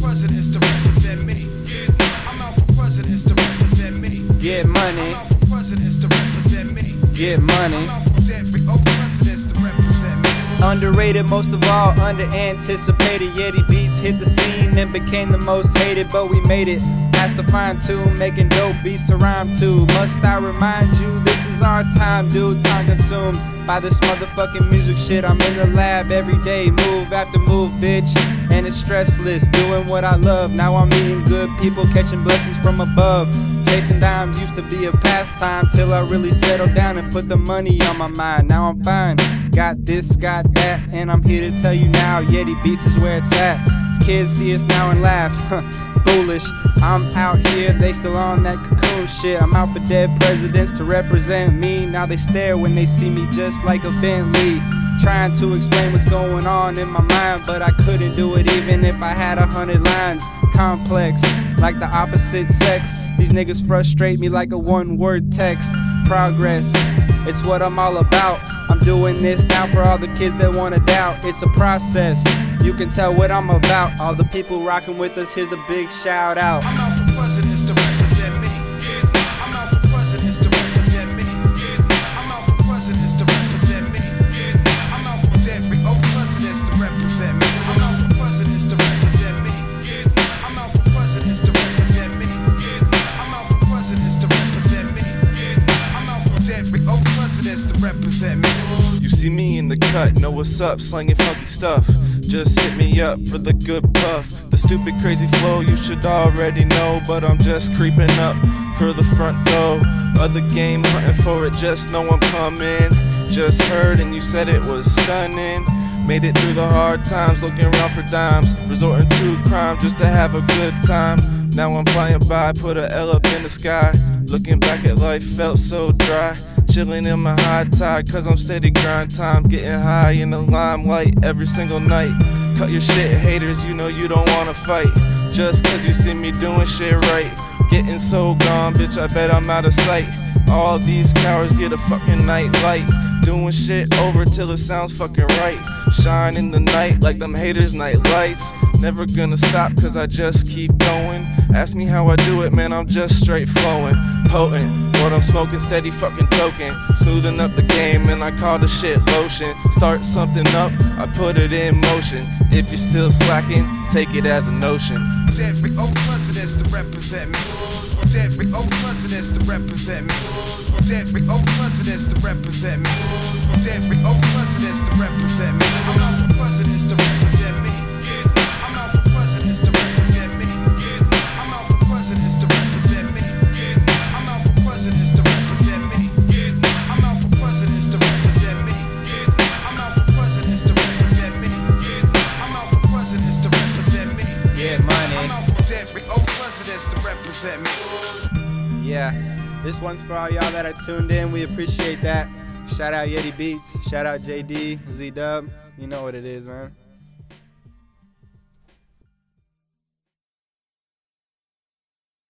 presidents to represent me. I'm out for presidents to represent me. Get money. I'm out for presidents to represent me. Get money. I'm out for every presidents to represent me. Underrated, most of all, under-anticipated. Yeti Beats hit the scene and became the most hated, but we made it past the fine tune, making dope beats to rhyme to. Must I remind you, this is our time, dude. Time consumed by this motherfucking music shit. I'm in the lab every day, move after move, bitch, and it's stressless, doing what I love. Now I'm meeting good people, catching blessings from above. Chasing dimes used to be a pastime till I really settled down and put the money on my mind. Now I'm fine, got this, got that, and I'm here to tell you now, Yeti Beats is where it's at. Kids see us now and laugh, foolish. I'm out here, they still on that cocoon shit. I'm out for dead presidents to represent me. Now they stare when they see me just like a Bentley. Trying to explain what's going on in my mind, but I couldn't do it even if I had 100 lines. Complex, like the opposite sex. These niggas frustrate me like a one-word text. Progress, it's what I'm all about. I'm doing this now for all the kids that wanna doubt. It's a process, you can tell what I'm about. All the people rocking with us, here's a big shout out. I'm out for presidents to represent me. I'm out for presidents to represent me. I'm out for presidents to represent me. I'm out for every presidents to represent me. I'm out for presidents to represent me. I'm out for presidents to represent me. I'm out for presidents to represent me. I'm out for every presidents to represent me. You see me in the cut, know what's up, slanging funky stuff. Just hit me up for the good puff. The stupid crazy flow you should already know, but I'm just creeping up for the front door of the game, hunting for it, just know I'm coming. Just heard and you said it was stunning. Made it through the hard times, looking around for dimes, resorting to crime just to have a good time. Now I'm flying by, put a L up in the sky. Looking back at life, felt so dry. Chilling in my high tide, cause I'm steady grind time. Getting high in the limelight every single night. Cut your shit, haters, you know you don't wanna fight. Just cause you see me doing shit right. Getting so gone, bitch, I bet I'm out of sight. All these cowards get a fucking night light. Doing shit over till it sounds fucking right. Shine in the night like them haters' night lights. Never gonna stop cause I just keep going. Ask me how I do it, man, I'm just straight flowing. Potent, what I'm smoking, steady fucking token. Smoothing up the game and I call the shit lotion. Start something up, I put it in motion. If you're still slacking, take it as a notion. Every presidents to represent me. Every presidents to represent me. Every presidents to represent me. Every presidents to represent me. I'm out for presidents to represent me. I'm out for presidents to represent me. I'm out for presidents to represent me. I'm out for presidents to represent me. I'm out for presidents to represent me. I'm out for presidents to represent me. I'm out for presidents to represent me. Get money. I'm out for every presidents to represent me. Yeah, this one's for all y'all that are tuned in. We appreciate that. Shout out Yeti Beats. Shout out JD, Z-Dub. You know what it is, man.